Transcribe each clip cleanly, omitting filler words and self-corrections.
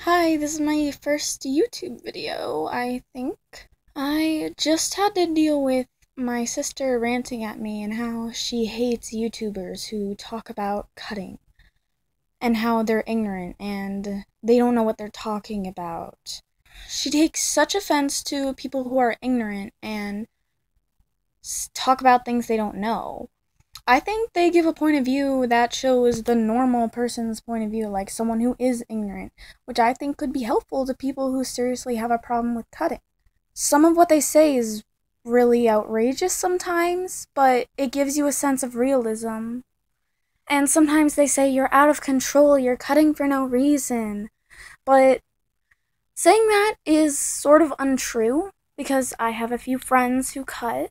Hi, this is my first YouTube video, I think. I just had to deal with my sister ranting at me and how she hates YouTubers who talk about cutting and how they're ignorant and they don't know what they're talking about. She takes such offense to people who are ignorant and talk about things they don't know. I think they give a point of view that shows the normal person's point of view, like someone who is ignorant, which I think could be helpful to people who seriously have a problem with cutting. Some of what they say is really outrageous sometimes, but it gives you a sense of realism. And sometimes they say you're out of control, you're cutting for no reason. But saying that is sort of untrue, because I have a few friends who cut,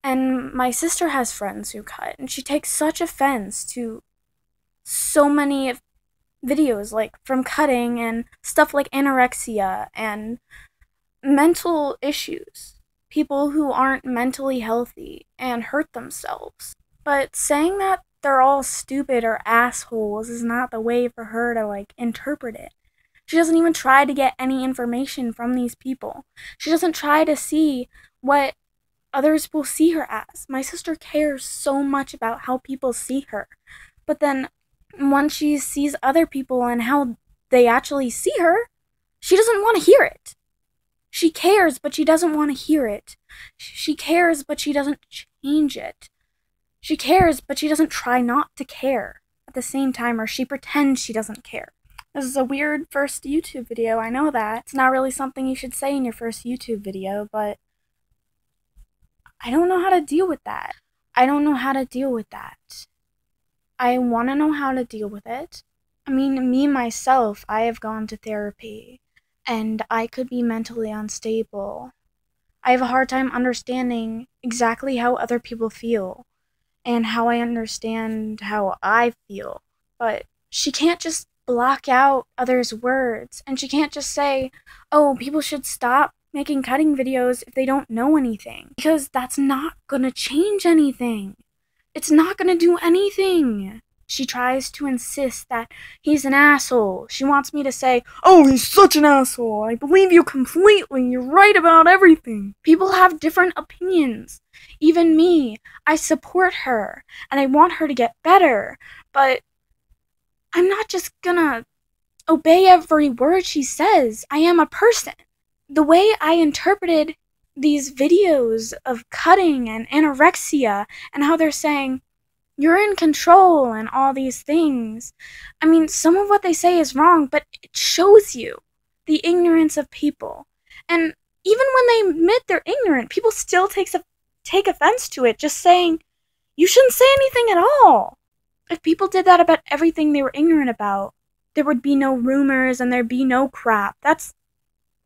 and my sister has friends who cut, and she takes such offense to so many videos, like from cutting and stuff like anorexia and mental issues. People who aren't mentally healthy and hurt themselves. But saying that they're all stupid or assholes is not the way for her to, interpret it. She doesn't even try to get any information from these people. She doesn't try to see what others will see her as. My sister cares so much about how people see her. But then, once she sees other people and how they actually see her, she doesn't want to hear it. She cares, but she doesn't want to hear it. She cares, but she doesn't change it. She cares, but she doesn't try not to care at the same time, or she pretends she doesn't care. This is a weird first YouTube video, I know that. It's not really something you should say in your first YouTube video, but I don't know how to deal with that. I don't know how to deal with that. I want to know how to deal with it. I mean, me, myself, I have gone to therapy, and I could be mentally unstable. I have a hard time understanding exactly how other people feel, and how I understand how I feel. But she can't just block out others' words, and she can't just say, oh, people should stop making cutting videos if they don't know anything. Because that's not gonna change anything. It's not gonna do anything. She tries to insist that he's an asshole. She wants me to say, oh, he's such an asshole. I believe you completely. You're right about everything. People have different opinions. Even me. I support her, and I want her to get better. But I'm not just gonna obey every word she says. I am a person. The way I interpreted these videos of cutting and anorexia and how they're saying, you're in control and all these things. I mean, some of what they say is wrong, but it shows you the ignorance of people. And even when they admit they're ignorant, people still take offense to it, just saying, you shouldn't say anything at all. If people did that about everything they were ignorant about, there would be no rumors and there'd be no crap.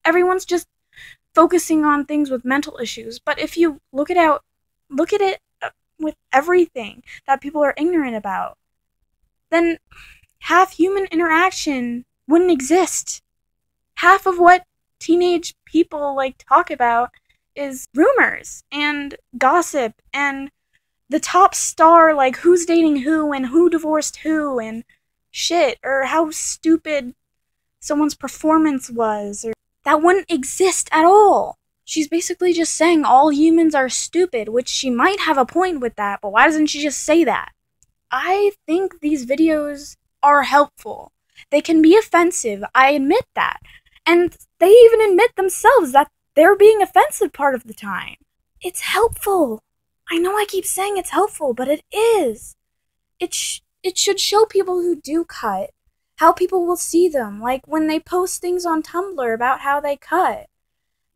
Everyone's just focusing on things with mental issues. But if you look at it with everything that people are ignorant about, then half human interaction wouldn't exist. Half of what teenage people talk about is rumors and gossip and the top star, who's dating who and who divorced who and shit, or how stupid someone's performance was, or that wouldn't exist at all. She's basically just saying all humans are stupid, which she might have a point with that, but why doesn't she just say that? I think these videos are helpful. They can be offensive, I admit that. And they even admit themselves that they're being offensive part of the time. It's helpful. I know I keep saying it's helpful, but it is. It should show people who do cut how people will see them, like when they post things on Tumblr about how they cut.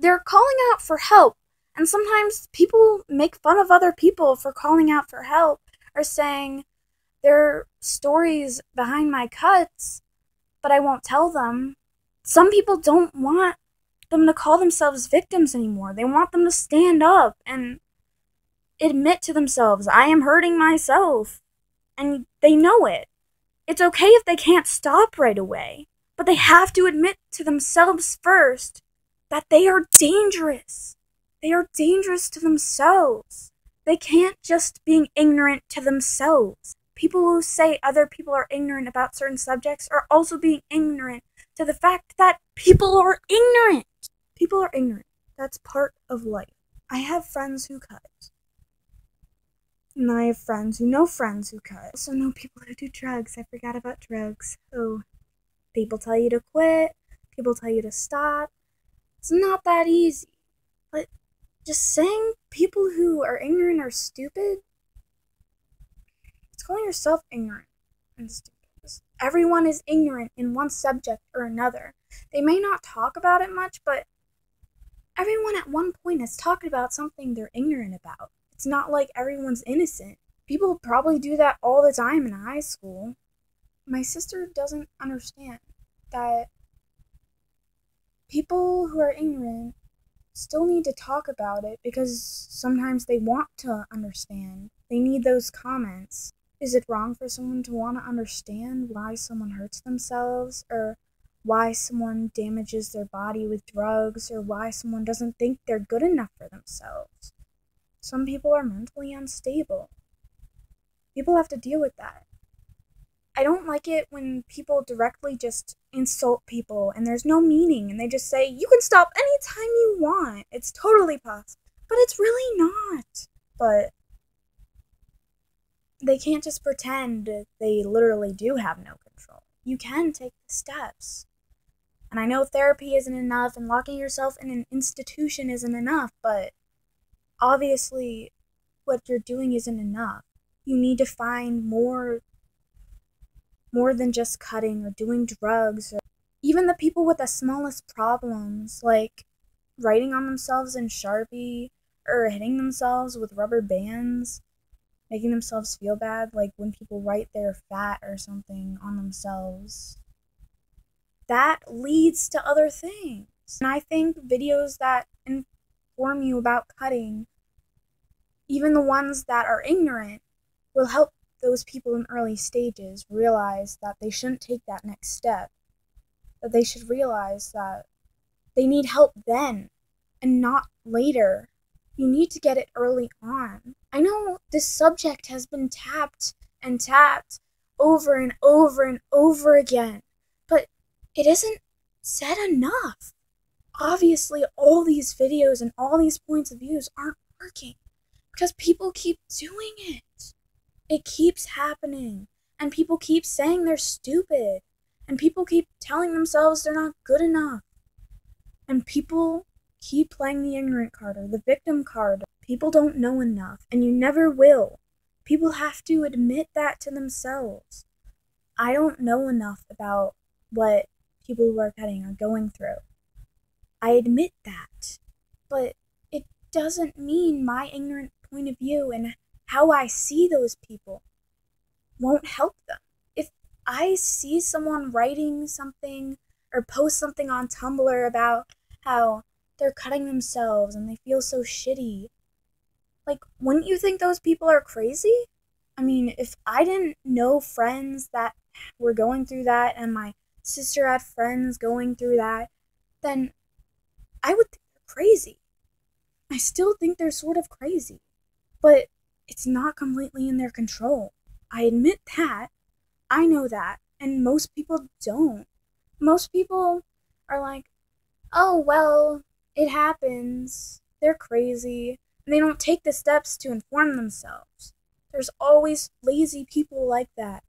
They're calling out for help, and sometimes people make fun of other people for calling out for help, or saying, there are stories behind my cuts, but I won't tell them. Some people don't want them to call themselves victims anymore. They want them to stand up and admit to themselves, I am hurting myself, and they know it. It's okay if they can't stop right away, but they have to admit to themselves first that they are dangerous. They are dangerous to themselves. They can't just be ignorant to themselves. People who say other people are ignorant about certain subjects are also being ignorant to the fact that people are ignorant. People are ignorant. That's part of life. I have friends who cut. And I have friends who know friends who cut. I also know people who do drugs. I forgot about drugs. Oh, people tell you to quit. People tell you to stop. It's not that easy. But just saying people who are ignorant are stupid, it's calling yourself ignorant and stupid. Everyone is ignorant in one subject or another. They may not talk about it much, but everyone at one point has talked about something they're ignorant about. It's not like everyone's innocent. People probably do that all the time in high school. My sister doesn't understand that people who are ignorant still need to talk about it because sometimes they want to understand. They need those comments. Is it wrong for someone to want to understand why someone hurts themselves, or why someone damages their body with drugs, or why someone doesn't think they're good enough for themselves? Some people are mentally unstable. People have to deal with that. I don't like it when people directly just insult people and there's no meaning and they just say, you can stop anytime you want. It's totally possible. But it's really not. But they can't just pretend they literally do have no control. You can take the steps. And I know therapy isn't enough and locking yourself in an institution isn't enough, but obviously what you're doing isn't enough. You need to find more than just cutting or doing drugs, or even the people with the smallest problems, like writing on themselves in Sharpie or hitting themselves with rubber bands, making themselves feel bad, like when people write they're fat or something on themselves. That leads to other things. And I think videos that inform you about cutting, even the ones that are ignorant, will help those people in early stages realize that they shouldn't take that next step. That they should realize that they need help then and not later. You need to get it early on. I know this subject has been tapped and tapped over and over and over again, but it isn't said enough. Obviously, all these videos and all these points of views aren't working because people keep doing it. It keeps happening, and people keep saying they're stupid, and people keep telling themselves they're not good enough, and people keep playing the ignorant card or the victim card. People don't know enough, and you never will. People have to admit that to themselves. I don't know enough about what people who are cutting are going through. I admit that, but it doesn't mean my ignorant point of view and how I see those people won't help them. If I see someone writing something or post something on Tumblr about how they're cutting themselves and they feel so shitty, like, wouldn't you think those people are crazy? I mean, if I didn't know friends that were going through that and my sister had friends going through that, then I would think they're crazy. I still think they're sort of crazy. But it's not completely in their control. I admit that. I know that. And most people don't. Most people are like, oh, well, it happens. They're crazy. And they don't take the steps to inform themselves. There's always lazy people like that.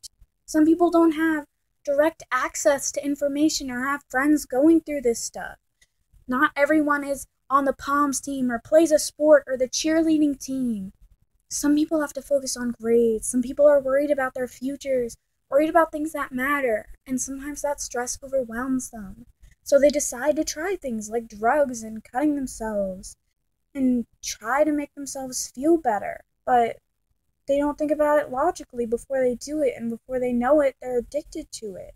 Some people don't have direct access to information or have friends going through this stuff. Not everyone is on the Palms team or plays a sport or the cheerleading team. Some people have to focus on grades. Some people are worried about their futures, worried about things that matter, and sometimes that stress overwhelms them. So they decide to try things like drugs and cutting themselves and try to make themselves feel better. But they don't think about it logically before they do it, and before they know it, they're addicted to it.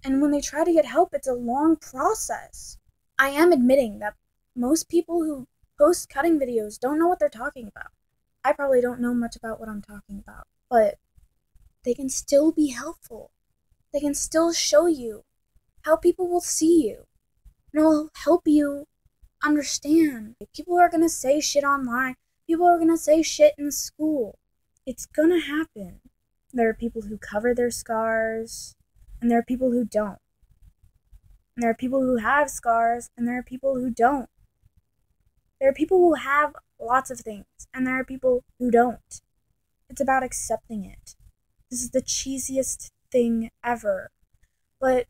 And when they try to get help, it's a long process. I am admitting that most people who post cutting videos don't know what they're talking about. I probably don't know much about what I'm talking about, but they can still be helpful. They can still show you how people will see you, and it will help you understand. People are gonna say shit online. People are gonna say shit in school. It's gonna happen. There are people who cover their scars, and there are people who don't. And there are people who have scars, and there are people who don't. There are people who have lots of things, and there are people who don't. It's about accepting it. This is the cheesiest thing ever. But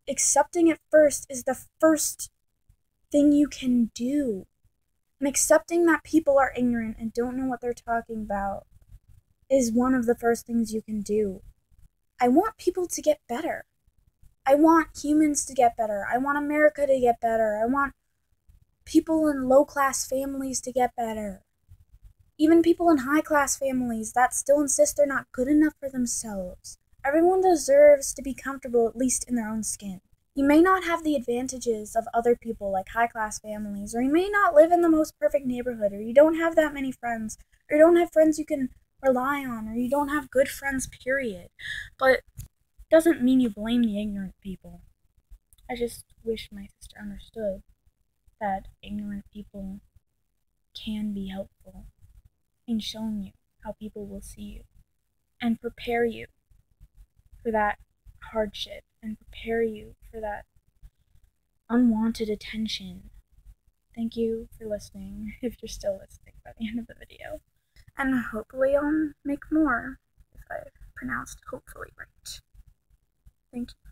accepting it first is the first thing you can do. And accepting that people are ignorant and don't know what they're talking about is one of the first things you can do. I want people to get better. I want humans to get better. I want America to get better. I want people in low-class families to get better. Even people in high-class families that still insist they're not good enough for themselves. Everyone deserves to be comfortable, at least in their own skin. You may not have the advantages of other people like high-class families, or you may not live in the most perfect neighborhood, or you don't have that many friends, or you don't have friends you can rely on, or you don't have good friends, period. But it doesn't mean you blame the ignorant people. I just wish my sister understood that ignorant people can be helpful in showing you how people will see you and prepare you for that hardship and prepare you for that unwanted attention. Thank you for listening, if you're still listening by the end of the video. And hopefully I'll make more if I pronounced hopefully right. Thank you.